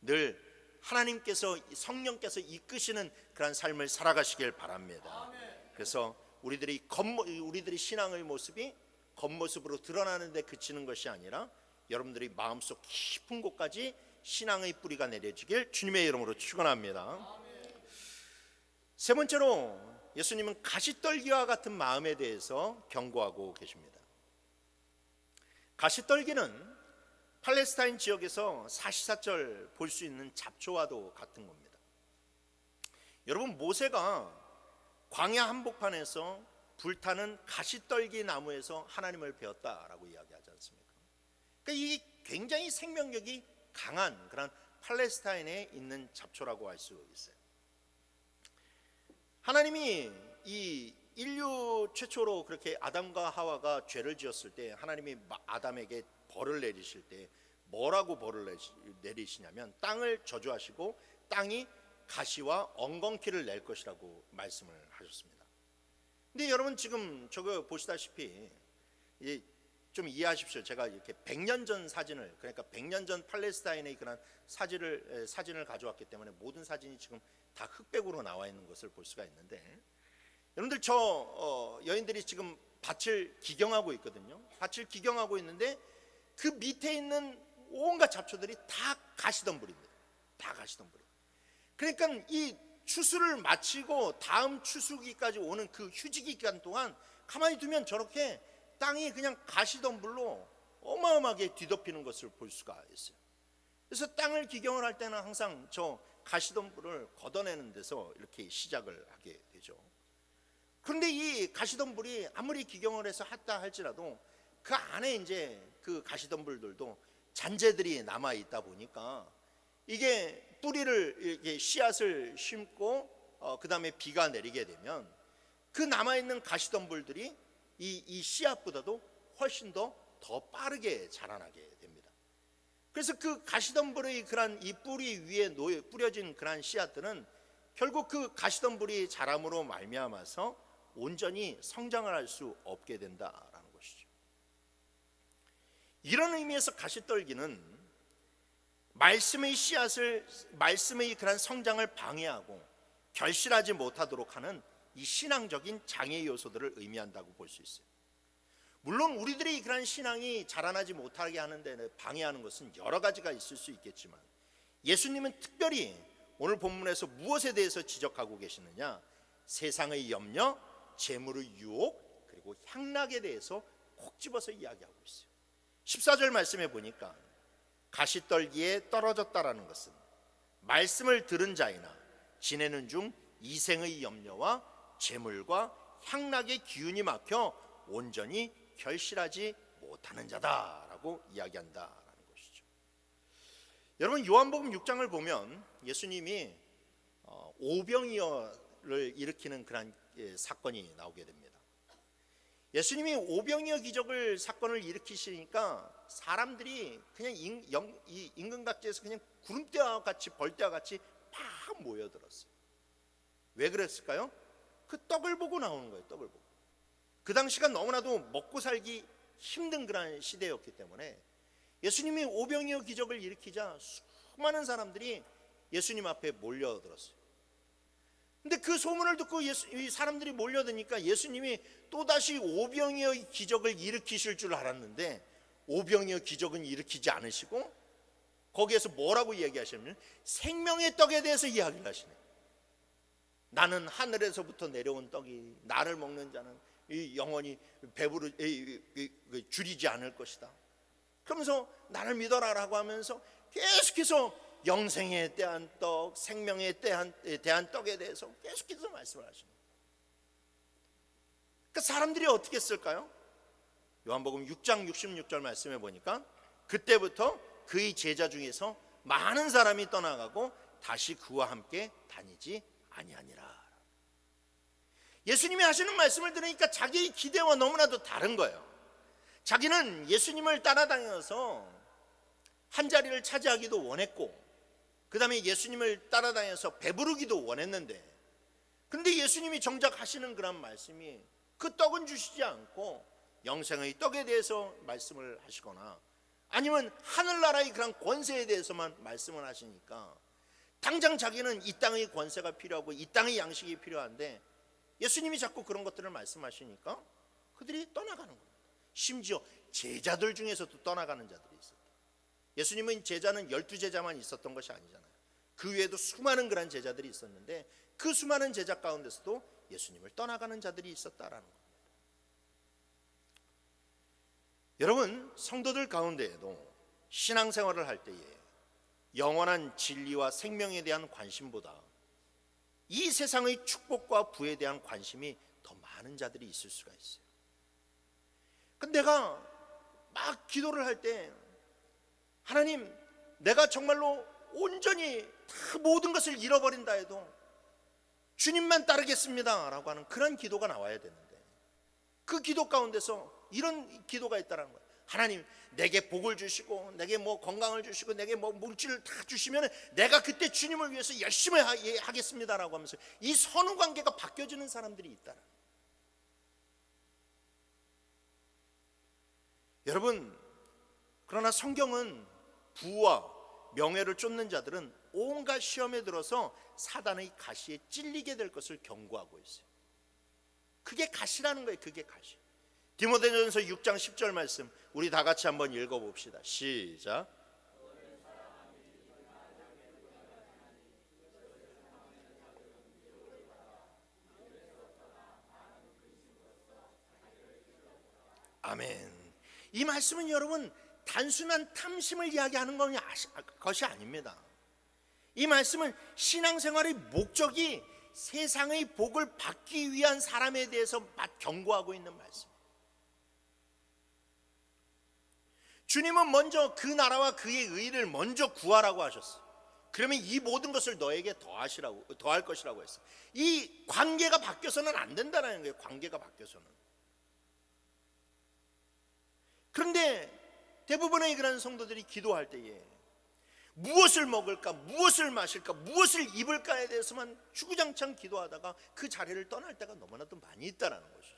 늘 하나님께서, 성령께서 이끄시는 그런 삶을 살아가시길 바랍니다. 그래서 우리들이 신앙의 모습이 겉모습으로 드러나는 데 그치는 것이 아니라 여러분들이 마음속 깊은 곳까지 신앙의 뿌리가 내려지길 주님의 이름으로 축원합니다. 세 번째로, 예수님은 가시떨기와 같은 마음에 대해서 경고하고 계십니다. 가시떨기는 팔레스타인 지역에서 사시사철 볼 수 있는 잡초와도 같은 겁니다. 여러분, 모세가 광야 한복판에서 불타는 가시떨기 나무에서 하나님을 배웠다라고 이야기하지 않습니까? 그러니까 이게 굉장히 생명력이 강한 그런 팔레스타인에 있는 잡초라고 할 수 있어요. 하나님이 이 인류 최초로 그렇게 아담과 하와가 죄를 지었을 때, 하나님이 아담에게 벌을 내리실 때 뭐라고 벌을 내리시냐면, 땅을 저주하시고 땅이 가시와 엉겅퀴를 낼 것이라고 말씀을 하셨습니다. 근데 여러분, 지금 저거 보시다시피 좀 이해하십시오. 제가 이렇게 100년 전 사진을, 그러니까 100년 전 팔레스타인의 그런 사진을 가져왔기 때문에 모든 사진이 지금 다 흑백으로 나와 있는 것을 볼 수가 있는데, 여러분들 여인들이 지금 밭을 기경하고 있거든요. 밭을 기경하고 있는데 그 밑에 있는 온갖 잡초들이 다 가시덤불입니다. 다 가시덤불. 그러니까 이 추수를 마치고 다음 추수기까지 오는 그 휴지기 기간 동안 가만히 두면 저렇게 땅이 그냥 가시덤불로 어마어마하게 뒤덮이는 것을 볼 수가 있어요. 그래서 땅을 기경을 할 때는 항상 저 가시덤불을 걷어내는 데서 이렇게 시작을 하게 되죠. 그런데 이 가시덤불이 아무리 기경을 해서 했다 할지라도 그 안에 이제 그 가시덤불들도 잔재들이 남아 있다 보니까 이게 뿌리를 이렇게 씨앗을 심고 그 다음에 비가 내리게 되면 그 남아 있는 가시덤불들이 이 씨앗보다도 훨씬 더 빠르게 자라나게 됩니다. 그래서 그 가시덤불의 그런 이 뿌리 위에 뿌려진 그런 씨앗들은 결국 그 가시덤불이 자람으로 말미암아서 온전히 성장을 할 수 없게 된다라는 것이죠. 이런 의미에서 가시떨기는 말씀의 씨앗을, 말씀의 그런 성장을 방해하고 결실하지 못하도록 하는 이 신앙적인 장애 요소들을 의미한다고 볼 수 있어요. 물론 우리들의 그런 신앙이 자라나지 못하게 하는 데 방해하는 것은 여러 가지가 있을 수 있겠지만 예수님은 특별히 오늘 본문에서 무엇에 대해서 지적하고 계시느냐? 세상의 염려, 재물의 유혹, 그리고 향락에 대해서 콕 집어서 이야기하고 있어요. 14절 말씀에 보니까 가시떨기에 떨어졌다라는 것은 말씀을 들은 자이나 지내는 중 이생의 염려와 재물과 향락의 기운이 막혀 온전히 결실하지 못하는 자다라고 이야기한다라는 것이죠. 여러분, 요한복음 6장을 보면 예수님이 오병이어를 일으키는 그런 사건이 나오게 됩니다. 예수님이 오병이어 기적을 사건을 일으키시니까 사람들이 그냥 이 임금각지에서 그냥 구름대와 같이 벌대와 같이 막 모여들었어요. 왜 그랬을까요? 그 떡을 보고 나오는 거예요. 떡을 보고. 그 당시가 너무나도 먹고 살기 힘든 그런 시대였기 때문에 예수님이 오병이어 기적을 일으키자 수많은 사람들이 예수님 앞에 몰려들었어요. 근데 그 소문을 듣고 이 사람들이 몰려드니까 예수님이 또다시 오병이어 기적을 일으키실 줄 알았는데 오병이어 기적은 일으키지 않으시고 거기에서 뭐라고 이야기하시냐면 생명의 떡에 대해서 이야기를 하시네요. 나는 하늘에서부터 내려온 떡이 나를 먹는 자는 영원히 배부르 줄이지 않을 것이다. 그러면서 나를 믿어라라고 하면서 계속해서 영생에 대한 떡, 생명에 대한 떡에 대해서 계속해서 말씀을 하십니다. 그러니까 사람들이 어떻게 했을까요? 요한복음 6장 66절 말씀해 보니까 그때부터 그의 제자 중에서 많은 사람이 떠나가고 다시 그와 함께 다니지 아니하니라. 예수님이 하시는 말씀을 들으니까 자기의 기대와 너무나도 다른 거예요. 자기는 예수님을 따라다녀서 한 자리를 차지하기도 원했고 그 다음에 예수님을 따라다녀서 배부르기도 원했는데 근데 예수님이 정작 하시는 그런 말씀이 그 떡은 주시지 않고 영생의 떡에 대해서 말씀을 하시거나 아니면 하늘나라의 그런 권세에 대해서만 말씀을 하시니까 당장 자기는 이 땅의 권세가 필요하고 이 땅의 양식이 필요한데 예수님이 자꾸 그런 것들을 말씀하시니까 그들이 떠나가는 겁니다. 심지어 제자들 중에서도 떠나가는 자들이 있었다. 예수님은 제자는 12제자만 있었던 것이 아니잖아요. 그 외에도 수많은 그런 제자들이 있었는데 그 수많은 제자 가운데서도 예수님을 떠나가는 자들이 있었다라는 겁니다. 여러분, 성도들 가운데에도 신앙생활을 할 때에 영원한 진리와 생명에 대한 관심보다 이 세상의 축복과 부에 대한 관심이 더 많은 자들이 있을 수가 있어요. 근데 내가 막 기도를 할 때 하나님, 내가 정말로 온전히 다 모든 것을 잃어버린다 해도 주님만 따르겠습니다 라고 하는 그런 기도가 나와야 되는데 그 기도 가운데서 이런 기도가 있다는 거예요. 하나님, 내게 복을 주시고 내게 뭐 건강을 주시고 내게 뭐 물질을 다 주시면 내가 그때 주님을 위해서 열심히 하겠습니다라고 하면서 이 선후 관계가 바뀌어지는 사람들이 있다. 여러분, 그러나 성경은 부와 명예를 쫓는 자들은 온갖 시험에 들어서 사단의 가시에 찔리게 될 것을 경고하고 있어요. 그게 가시라는 거예요. 그게 가시. 디모데전서 6장 10절 말씀 우리 다 같이 한번 읽어봅시다. 시작. 아멘. 이 말씀은 여러분 단순한 탐심을 이야기하는 것이 아닙니다. 이 말씀은 신앙생활의 목적이 세상의 복을 받기 위한 사람에 대해서 경고하고 있는 말씀이에요. 주님은 먼저 그 나라와 그의 의를 먼저 구하라고 하셨어요. 그러면 이 모든 것을 너에게 더할 것이라고 했어요. 이 관계가 바뀌어서는 안 된다는 거예요. 관계가 바뀌어서는. 그런데 대부분의 그런 성도들이 기도할 때에 무엇을 먹을까, 무엇을 마실까, 무엇을 입을까에 대해서만 주구장창 기도하다가 그 자리를 떠날 때가 너무나도 많이 있다는 것이죠.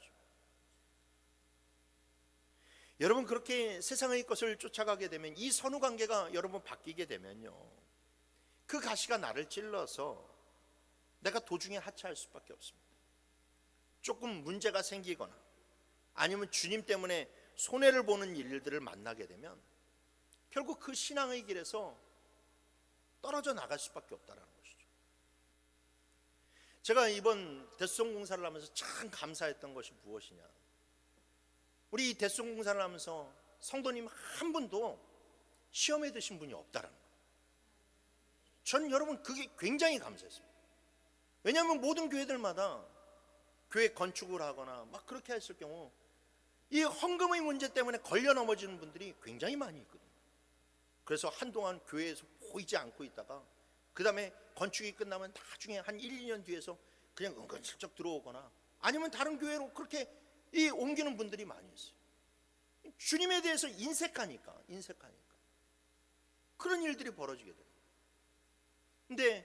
여러분, 그렇게 세상의 것을 쫓아가게 되면, 이 선후 관계가 여러분 바뀌게 되면요, 그 가시가 나를 찔러서 내가 도중에 하차할 수밖에 없습니다. 조금 문제가 생기거나 아니면 주님 때문에 손해를 보는 일들을 만나게 되면 결국 그 신앙의 길에서 떨어져 나갈 수밖에 없다는 것이죠. 제가 이번 대수성 공사를 하면서 참 감사했던 것이 무엇이냐, 우리 대수성 공사를 하면서 성도님 한 분도 시험에 드신 분이 없다는 거예요. 전 여러분 그게 굉장히 감사했습니다. 왜냐하면 모든 교회들마다 교회 건축을 하거나 막 그렇게 했을 경우 이 헌금의 문제 때문에 걸려 넘어지는 분들이 굉장히 많이 있거든요. 그래서 한동안 교회에서 보이지 않고 있다가 그 다음에 건축이 끝나면 나중에 한 1, 2년 뒤에서 그냥 은근슬쩍 들어오거나 아니면 다른 교회로 그렇게 옮기는 분들이 많이 있어요. 주님에 대해서 인색하니까 그런 일들이 벌어지게 돼요. 근데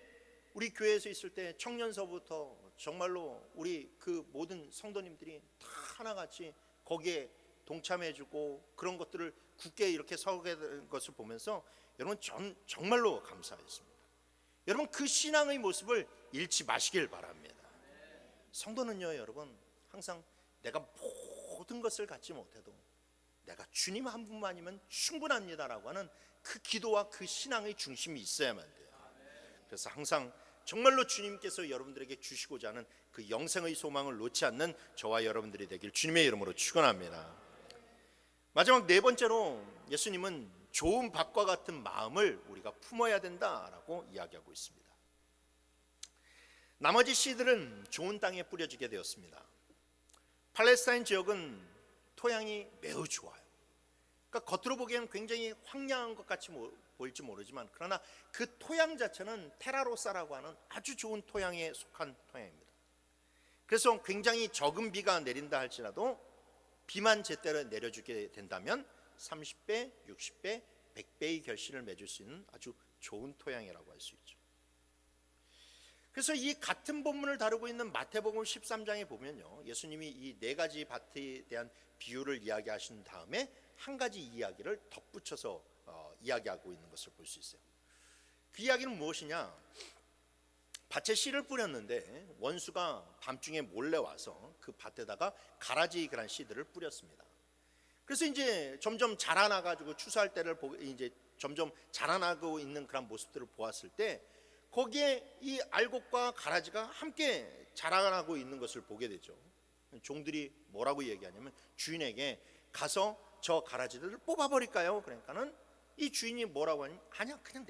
우리 교회에서 있을 때 청년서부터 정말로 우리 그 모든 성도님들이 다 하나같이 거기에 동참해주고 그런 것들을 굳게 이렇게 서게 된 것을 보면서 여러분 정말로 감사했습니다. 여러분 그 신앙의 모습을 잃지 마시길 바랍니다. 성도는요, 여러분 항상 내가 모든 것을 갖지 못해도 내가 주님 한 분만이면 충분합니다라고 하는 그 기도와 그 신앙의 중심이 있어야만 돼요. 그래서 항상 정말로 주님께서 여러분들에게 주시고자 하는 그 영생의 소망을 놓지 않는 저와 여러분들이 되길 주님의 이름으로 축원합니다. 마지막 네 번째로 예수님은 좋은 밭과 같은 마음을 우리가 품어야 된다라고 이야기하고 있습니다. 나머지 씨들은 좋은 땅에 뿌려지게 되었습니다. 팔레스타인 지역은 토양이 매우 좋아요. 그러니까 겉으로 보기에는 굉장히 황량한 것 같이 보일지 모르지만 그러나 그 토양 자체는 테라로사라고 하는 아주 좋은 토양에 속한 토양입니다. 그래서 굉장히 적은 비가 내린다 할지라도 비만 제때로 내려주게 된다면 30배, 60배, 100배의 결실을 맺을 수 있는 아주 좋은 토양이라고 할 수 있죠. 그래서 이 같은 본문을 다루고 있는 마태복음 13장에 보면요, 예수님이 이 네 가지 밭에 대한 비유를 이야기하신 다음에 한 가지 이야기를 덧붙여서 이야기하고 있는 것을 볼 수 있어요. 그 이야기는 무엇이냐, 밭에 씨를 뿌렸는데 원수가 밤중에 몰래 와서 그 밭에다가 가라지 그런 씨들을 뿌렸습니다. 그래서 이제 점점 자라나가지고 추수할 때를 이제 점점 자라나고 있는 그런 모습들을 보았을 때 거기에 이 알곡과 가라지가 함께 자라나고 있는 것을 보게 되죠. 종들이 뭐라고 얘기하냐면 주인에게 가서 저 가라지들을 뽑아버릴까요? 그러니까는 이 주인이 뭐라고 하냐면 아니야, 그냥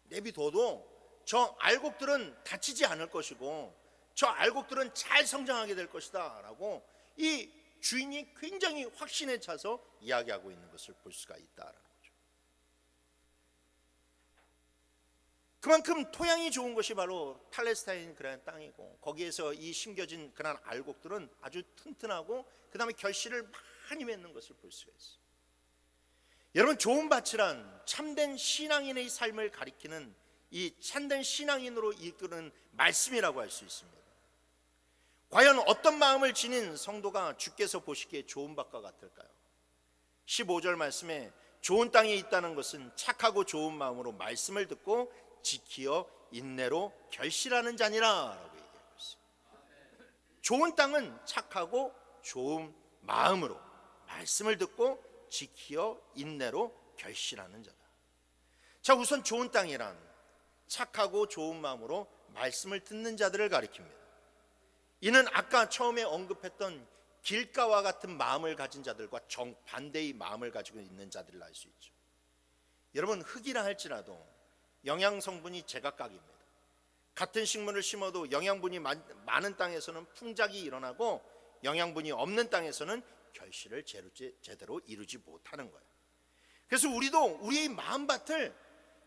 내비둬도 저 알곡들은 다치지 않을 것이고 저 알곡들은 잘 성장하게 될 것이다 라고 이 주인이 굉장히 확신에 차서 이야기하고 있는 것을 볼 수가 있다라는 거죠. 그만큼 토양이 좋은 것이 바로 팔레스타인 그런 땅이고 거기에서 이 심겨진 그런 알곡들은 아주 튼튼하고 그 다음에 결실을 많이 맺는 것을 볼 수가 있어요. 여러분, 좋은 밭이란 참된 신앙인의 삶을 가리키는 이 참된 신앙인으로 이끄는 말씀이라고 할 수 있습니다. 과연 어떤 마음을 지닌 성도가 주께서 보시기에 좋은 밭과 같을까요? 15절 말씀에 좋은 땅에 있다는 것은 착하고 좋은 마음으로 말씀을 듣고 지키어 인내로 결실하는 자니라 라고 얘기하고 있어요. 좋은 땅은 착하고 좋은 마음으로 말씀을 듣고 지키어 인내로 결실하는 자다. 자, 우선 좋은 땅이란 착하고 좋은 마음으로 말씀을 듣는 자들을 가리킵니다. 이는 아까 처음에 언급했던 길가와 같은 마음을 가진 자들과 정반대의 마음을 가지고 있는 자들을 알 수 있죠. 여러분, 흙이라 할지라도 영양 성분이 제각각입니다. 같은 식물을 심어도 영양분이 많은 땅에서는 풍작이 일어나고 영양분이 없는 땅에서는 결실을 제대로 이루지 못하는 거예요. 그래서 우리도 우리의 마음밭을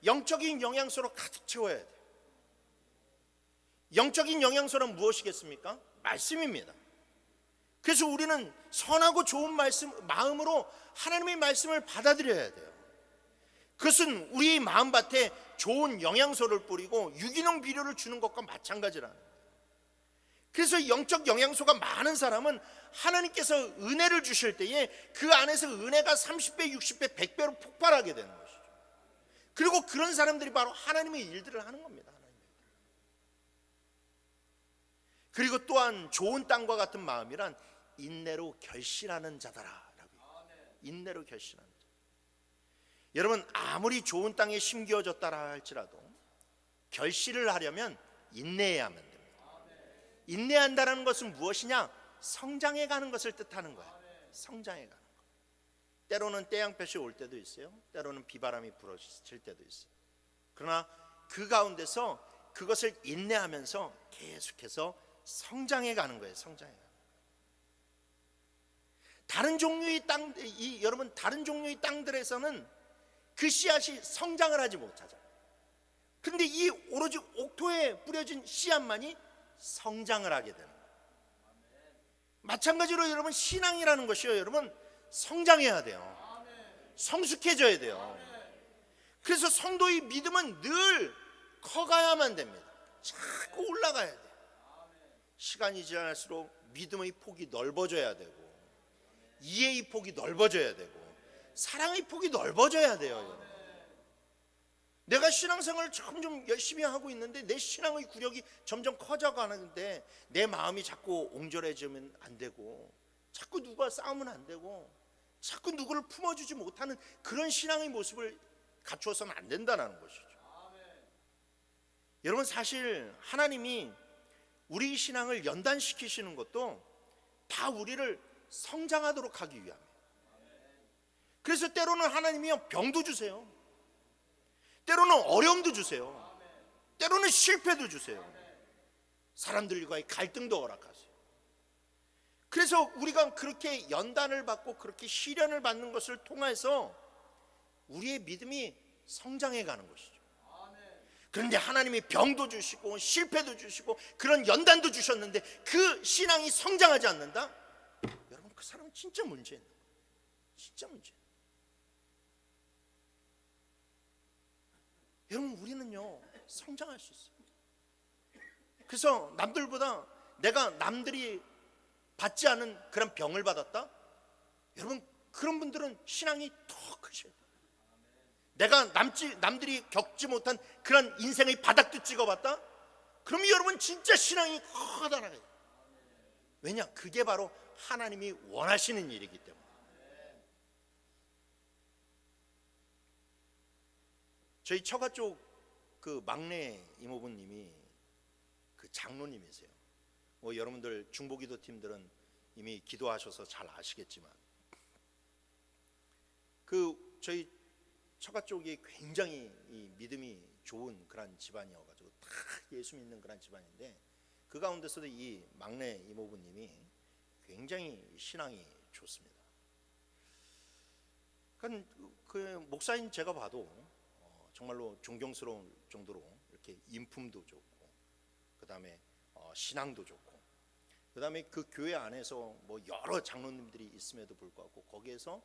영적인 영양소로 가득 채워야 돼요. 영적인 영양소는 무엇이겠습니까? 말씀입니다. 그래서 우리는 선하고 좋은 마음으로 하나님의 말씀을 받아들여야 돼요. 그것은 우리의 마음밭에 좋은 영양소를 뿌리고 유기농 비료를 주는 것과 마찬가지라는 거예요. 그래서 영적 영양소가 많은 사람은 하나님께서 은혜를 주실 때에 그 안에서 은혜가 30배, 60배, 100배로 폭발하게 되는 것이죠. 그리고 그런 사람들이 바로 하나님의 일들을 하는 겁니다. 그리고 또한 좋은 땅과 같은 마음이란 인내로 결실하는 자다라고. 인내로 결실하는 자. 여러분, 아무리 좋은 땅에 심겨졌다라 할지라도 결실을 하려면 인내해야만 됩니다. 인내한다는 것은 무엇이냐? 성장해 가는 것을 뜻하는 거예요. 성장해 가는 것. 때로는 태양볕이 올 때도 있어요. 때로는 비바람이 불어칠 때도 있어요. 그러나 그 가운데서 그것을 인내하면서 계속해서 성장해 가는 거예요. 성장해 가는 거예요. 다른 종류의 여러분, 다른 종류의 땅들에서는 그 씨앗이 성장을 하지 못하죠. 그런데 이 오로지 옥토에 뿌려진 씨앗만이 성장을 하게 되는 거예요. 마찬가지로 여러분, 신앙이라는 것이요, 여러분, 성장해야 돼요. 성숙해져야 돼요. 그래서 성도의 믿음은 늘 커가야만 됩니다. 자꾸 올라가야 돼요. 시간이 지날수록 믿음의 폭이 넓어져야 되고, 이해의 폭이 넓어져야 되고, 사랑의 폭이 넓어져야 돼요. 여러분. 내가 신앙생활을 점점 열심히 하고 있는데 내 신앙의 구력이 점점 커져가는데 내 마음이 자꾸 옹졸해지면 안 되고, 자꾸 누가 싸우면 안 되고, 자꾸 누구를 품어주지 못하는 그런 신앙의 모습을 갖추어서는 안 된다는 것이죠. 여러분, 사실 하나님이 우리 신앙을 연단시키시는 것도 다 우리를 성장하도록 하기 위함이에요. 그래서 때로는 하나님이 병도 주세요. 때로는 어려움도 주세요. 때로는 실패도 주세요. 사람들과의 갈등도 허락하세요. 그래서 우리가 그렇게 연단을 받고 그렇게 시련을 받는 것을 통해서 우리의 믿음이 성장해 가는 것이죠. 그런데 하나님이 병도 주시고 실패도 주시고 그런 연단도 주셨는데 그 신앙이 성장하지 않는다? 여러분, 그 사람은 진짜 문제 있는 거예요. 진짜 문제. 여러분, 우리는요 성장할 수 있어요. 그래서 남들보다 내가 남들이 받지 않은 그런 병을 받았다? 여러분, 그런 분들은 신앙이 더 크셔야 돼요. 내가 남들이 겪지 못한 그런 인생의 바닥도 찍어봤다? 그럼 여러분 진짜 신앙이 커다랗게. 왜냐? 그게 바로 하나님이 원하시는 일이기 때문에. 저희 처가 쪽 그 막내 이모부님이 그 장로님이세요. 뭐 여러분들 중보기도 팀들은 이미 기도하셔서 잘 아시겠지만, 그 저희 처가 쪽이 굉장히 이 믿음이 좋은 그런 집안이어가지고 다 예수 믿는 그런 집안인데, 그 가운데서도 이 막내 이모부님이 굉장히 신앙이 좋습니다. 그 목사인 제가 봐도 정말로 존경스러울 정도로 이렇게 인품도 좋고, 그 다음에 신앙도 좋고, 그 다음에 그 교회 안에서 뭐 여러 장로님들이 있음에도 불구하고 거기에서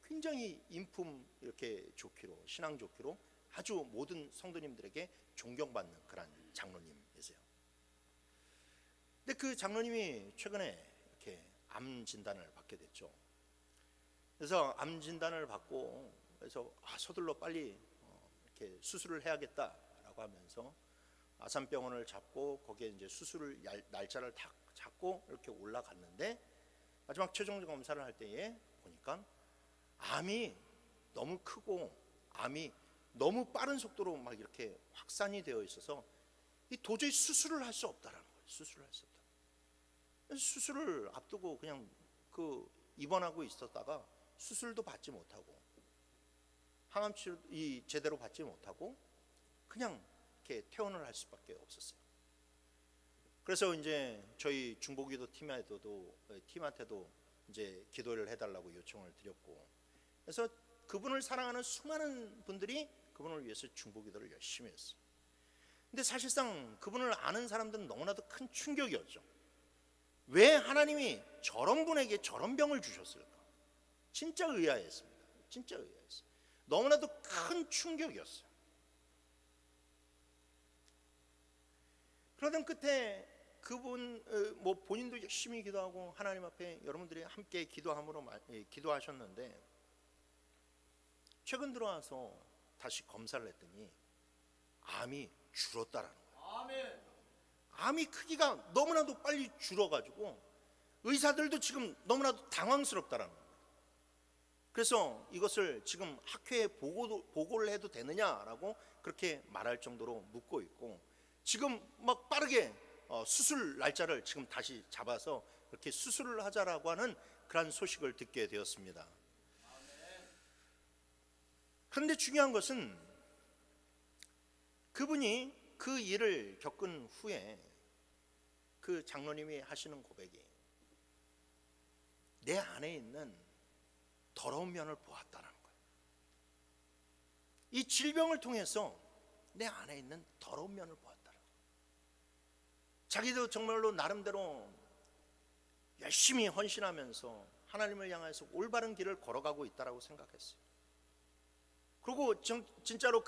굉장히 인품 이렇게 좋기로, 신앙 좋기로 아주 모든 성도님들에게 존경받는 그런 장로님이세요. 근데 그 장로님이 최근에 이렇게 암 진단을 받게 됐죠. 그래서 암 진단을 받고, 그래서 서둘러 빨리 이렇게 수술을 해야겠다라고 하면서 아산병원을 잡고 거기에 이제 수술을 날짜를 딱 잡고 이렇게 올라갔는데, 마지막 최종 검사를 할 때에 보니까 암이 너무 크고 암이 너무 빠른 속도로 막 이렇게 확산이 되어 있어서 도저히 수술을 할 수 없다라는 거예요. 수술을 할 수 없다. 수술을 앞두고 그냥 그 입원하고 있었다가 수술도 받지 못하고 항암 치료 제대로 받지 못하고 그냥 이렇게 퇴원을 할 수밖에 없었어요. 그래서 이제 저희 중보기도 팀한테도 이제 기도를 해달라고 요청을 드렸고, 그래서 그분을 사랑하는 수많은 분들이 그분을 위해서 중보기도를 열심히 했어요. 근데 사실상 그분을 아는 사람들은 너무나도 큰 충격이었죠. 왜 하나님이 저런 분에게 저런 병을 주셨을까? 진짜 의아했습니다. 진짜 의아했어요. 너무나도 큰 충격이었어요. 그러던 끝에 그분 본인도 열심히 기도하고 하나님 앞에 여러분들이 함께 기도하셨는데, 최근 들어와서 다시 검사를 했더니 암이 줄었다라는 거예요. 아멘. 암이 크기가 너무나도 빨리 줄어가지고 의사들도 지금 너무나도 당황스럽다라는 거예요. 그래서 이것을 지금 학회에 보고를 해도 되느냐라고 그렇게 말할 정도로 묻고 있고, 지금 막 빠르게 수술 날짜를 지금 다시 잡아서 그렇게 수술을 하자라고 하는 그런 소식을 듣게 되었습니다. 그런데 중요한 것은 그분이 그 일을 겪은 후에 그 장로님이 하시는 고백이, 내 안에 있는 더러운 면을 보았다는 거예요. 이 질병을 통해서 내 안에 있는 더러운 면을 보았다는 거예요. 자기도 정말로 나름대로 열심히 헌신하면서 하나님을 향해서 올바른 길을 걸어가고 있다라고 생각했어요. 그리고 진짜로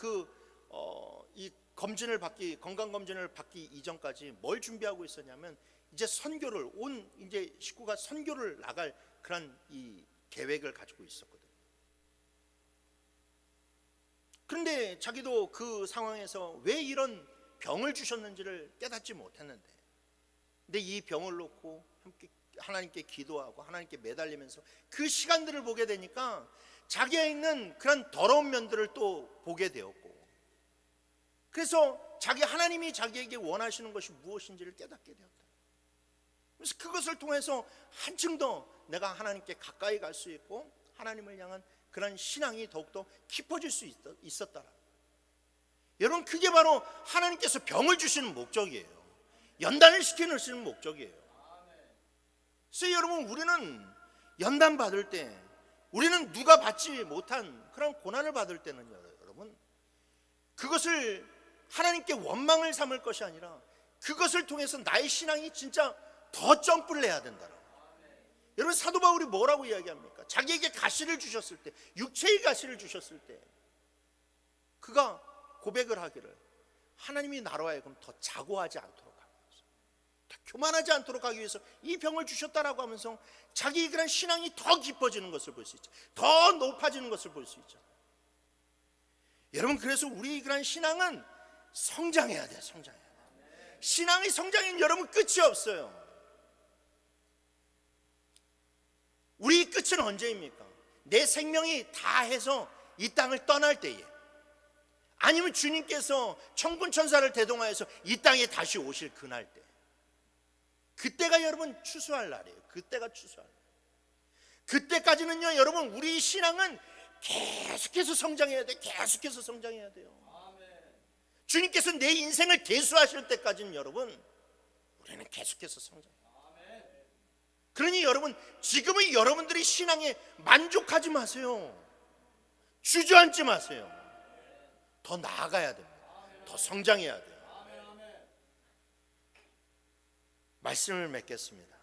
이 건강 검진을 받기 이전까지 뭘 준비하고 있었냐면, 이제 선교를 이제 식구가 선교를 나갈 그런 이 계획을 가지고 있었거든요. 그런데 자기도 그 상황에서 왜 이런 병을 주셨는지를 깨닫지 못했는데, 근데 이 병을 놓고 함께 하나님께 기도하고 하나님께 매달리면서 그 시간들을 보게 되니까 자기에 있는 그런 더러운 면들을 또 보게 되었고, 그래서 하나님이 자기에게 원하시는 것이 무엇인지를 깨닫게 되었다. 그래서 그것을 통해서 한층 더 내가 하나님께 가까이 갈 수 있고 하나님을 향한 그런 신앙이 더욱더 깊어질 수 있었다. 여러분, 그게 바로 하나님께서 병을 주시는 목적이에요. 연단을 시키시는 목적이에요. 그래서 여러분, 우리는 연단 받을 때, 우리는 누가 받지 못한 그런 고난을 받을 때는 여러분, 그것을 하나님께 원망을 삼을 것이 아니라 그것을 통해서 나의 신앙이 진짜 더 점프를 해야 된다. 여러분, 사도 바울이 뭐라고 이야기합니까? 자기에게 가시를 주셨을 때, 육체의 가시를 주셨을 때 그가 고백을 하기를, 하나님이 나로 하여금 더 자고하지 않도록 하기 위해서, 더 교만하지 않도록 하기 위해서 이 병을 주셨다라고 하면서 자기의 그런 신앙이 더 깊어지는 것을 볼 수 있죠. 더 높아지는 것을 볼 수 있죠. 여러분, 그래서 우리 그런 신앙은 성장해야 돼요. 성장해야 돼요. 신앙의 성장은 여러분 끝이 없어요. 우리 끝은 언제입니까? 내 생명이 다 해서 이 땅을 떠날 때에, 아니면 주님께서 천군천사를 대동하여서 이 땅에 다시 오실 그날 때, 그때가 여러분 추수할 날이에요. 그때가 추수할 날. 그때까지는요, 여러분, 우리 신앙은 계속해서 성장해야 돼요. 계속해서 성장해야 돼요. 주님께서 내 인생을 대수하실 때까지는 여러분, 우리는 계속해서 성장해요. 그러니 여러분, 지금의 여러분들이 신앙에 만족하지 마세요. 주저앉지 마세요. 더 나아가야 됩니다. 더 성장해야 돼요. 말씀을 맺겠습니다.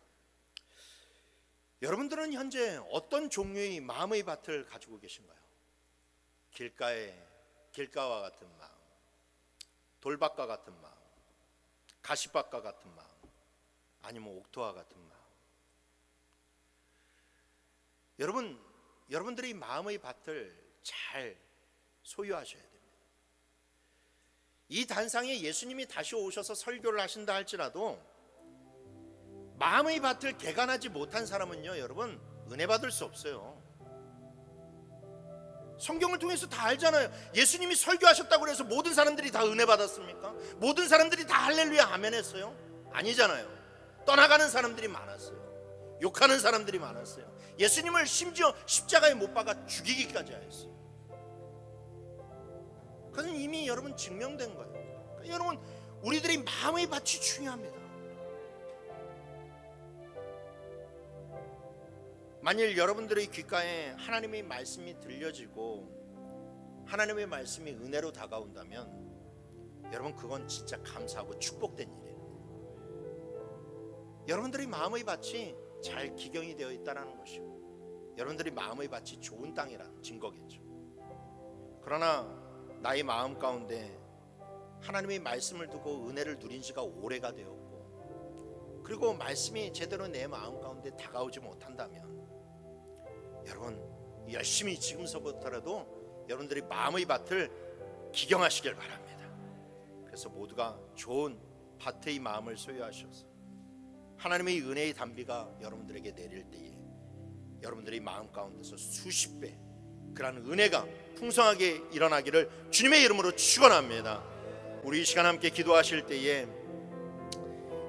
여러분들은 현재 어떤 종류의 마음의 밭을 가지고 계신가요? 길가와 같은 마음, 돌밭과 같은 마음, 가시밭과 같은 마음, 아니면 옥토와 같은 마음. 여러분들이 마음의 밭을 잘 소유하셔야 됩니다. 이 단상에 예수님이 다시 오셔서 설교를 하신다 할지라도 마음의 밭을 개간하지 못한 사람은요, 여러분, 은혜 받을 수 없어요. 성경을 통해서 다 알잖아요. 예수님이 설교하셨다고 해서 모든 사람들이 다 은혜 받았습니까? 모든 사람들이 다 할렐루야 아멘 했어요? 아니잖아요. 떠나가는 사람들이 많았어요. 욕하는 사람들이 많았어요. 예수님을 심지어 십자가에 못 박아 죽이기까지 하였어요. 그건 이미 여러분 증명된 거예요. 그러니까 여러분, 우리들의 마음의 밭이 중요합니다. 만일 여러분들의 귓가에 하나님의 말씀이 들려지고 하나님의 말씀이 은혜로 다가온다면 여러분, 그건 진짜 감사하고 축복된 일이에요. 여러분들의 마음의 밭이 잘 기경이 되어 있다는 것이고 여러분들의 마음의 밭이 좋은 땅이라는 증거겠죠. 그러나 나의 마음 가운데 하나님의 말씀을 두고 은혜를 누린 지가 오래가 되었고, 그리고 말씀이 제대로 내 마음 가운데 다가오지 못한다면 여러분, 열심히 지금서부터라도 여러분들이 마음의 밭을 기경하시길 바랍니다. 그래서 모두가 좋은 밭의 마음을 소유하셔서 하나님의 은혜의 단비가 여러분들에게 내릴 때에 여러분들의 마음 가운데서 수십 배 그러한 은혜가 풍성하게 일어나기를 주님의 이름으로 축원합니다. 우리 이 시간 함께 기도하실 때에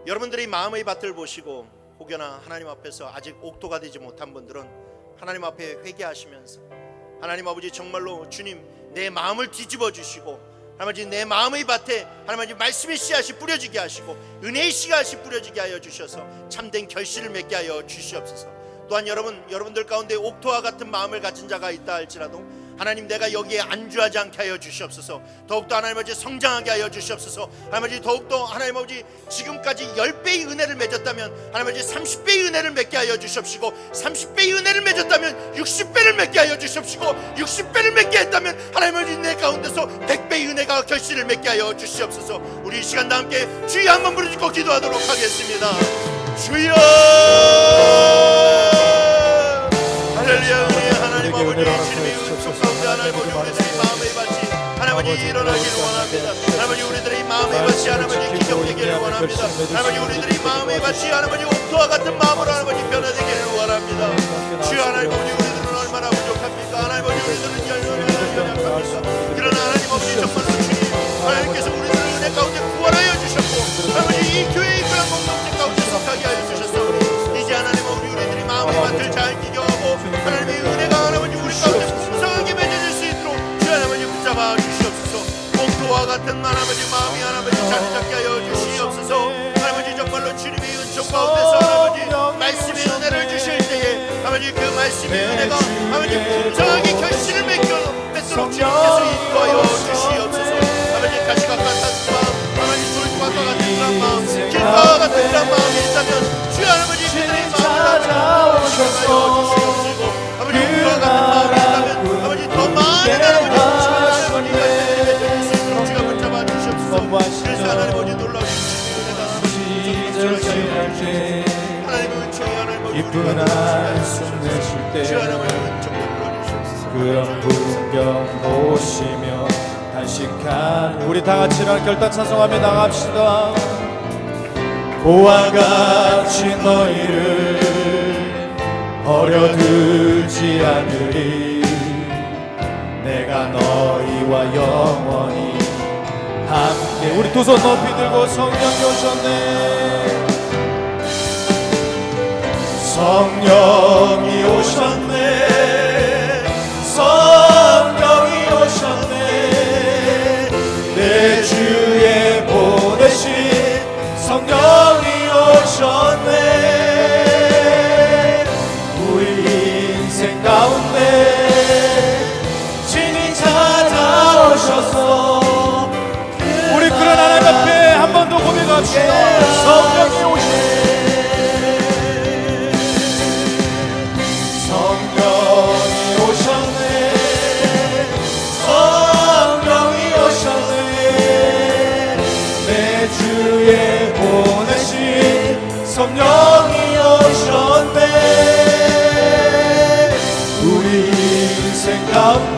여러분들의 마음의 밭을 보시고 혹여나 하나님 앞에서 아직 옥토가 되지 못한 분들은 하나님 앞에 회개하시면서 하나님 아버지, 정말로 주님, 내 마음을 뒤집어 주시고 하나님 내 마음의 밭에 하나님 말씀의 씨앗이 뿌려지게 하시고 은혜의 씨앗이 뿌려지게 하여 주셔서 참된 결실을 맺게 하여 주시옵소서. 또한 여러분들 가운데 옥토와 같은 마음을 가진 자가 있다 할지라도 하나님, 내가 여기에 안주하지 않게 하여 주시옵소서. 더욱더 하나님 아버지 성장하게 하여 주시옵소서. 하나님 아버지, 더욱더 하나님 아버지 지금까지 10배의 은혜를 맺었다면 하나님 아버지 30배의 은혜를 맺게 하여 주시옵시고, 30배의 은혜를 맺었다면 60배를 맺게 하여 주시옵시고, 60배를 맺게 했다면 하나님 아버지 내 가운데서 100배의 은혜가 결실을 맺게 하여 주시옵소서. 우리 이 시간 다 함께 주여 한번 부르짖고 기도하도록 하겠습니다. 주여, 할렐루야. 은혜 하나님 아버지, 주님의 은총 가운데 하나님 아버지 우리들의 마음의 밭이 하나님 아버지 일어나기를 원합니다. 하나님 아버지 우리들의 마음의 밭이 하나님 아버지 기경되기를 원합니다. 하나님 아버지 우리들의 마음의 밭이 하나님 아버지 옥토와 같은 마음으로 하나님 아버지 변화되기를 원합니다. 주여, 하나님 아버지 우리들은 얼마나 부족합니까? 하나님 아버지 우리들은 연약합니까? 그러나 하나님 아버지 정말로 주님, 하나님께서 우리들을 은혜 가운데 구원하여 주셨고 하나님 아버지 이 교회의 그런 공동체 가운데 속하게 하여 주셨사오니 이제 하나님 아버지 우리들의 마음의 밭을 잘 기경하고 하나님의 은혜가 하나님 아버지 우리 가운데 풍성하게 맺어질 수 있도록 주여 하나님 아버지 붙잡아 주시옵소서. 옥토와 같은 하나님 아버지 마음이 하나님 아버지 자리 잡게 하여 주시옵소서. 하나님 아버지 정말로 주님의 은총 가운데서 하나님 아버지 말씀의 은혜를 주실 때에 하나님 그 말씀의 은혜가 하나님 풍성하게 결실을 맺도록 주님께서 인도하여 주시옵소서. 하나님 가시가 같은 마음, 하나님 돌과 같은 그런 마음, 길과 같은 그런 마음이 있다면 주여 하나님 아버지 그들의 마음을 찾아오셔서 아버지 옥토와 같은 마음이 있다면 아버지 더 많은 하나님 아버지 맺어질 수 있도록 주가 붙잡아 주시옵소서. 그래서 하나님 아버지 놀라우신 주님의 은혜가 하나님의 은총이 하나님 아버지 기쁜 한숨 내쉴 때 그런 풍경 보시며 단식한 우리 다같이 일어나 결단 찬송하며 나갑시다. 고와 같이 너희를 버려두지 않으리. 내가 너희와 영원히 함께. 우리 두 손 높이 들고 성령이 오셨네. 성령이 오셨네. 성령이 오셨네. 내 주에 보내신 성령이 오셨네. 우리 인생 가운데 진히 찾아오셔서 우리 그런 하나님 앞에 한 번 더 고백합시다. 성령이 오셨네. 주에 보내신 성령이 오셨네. 우리 인생 가운데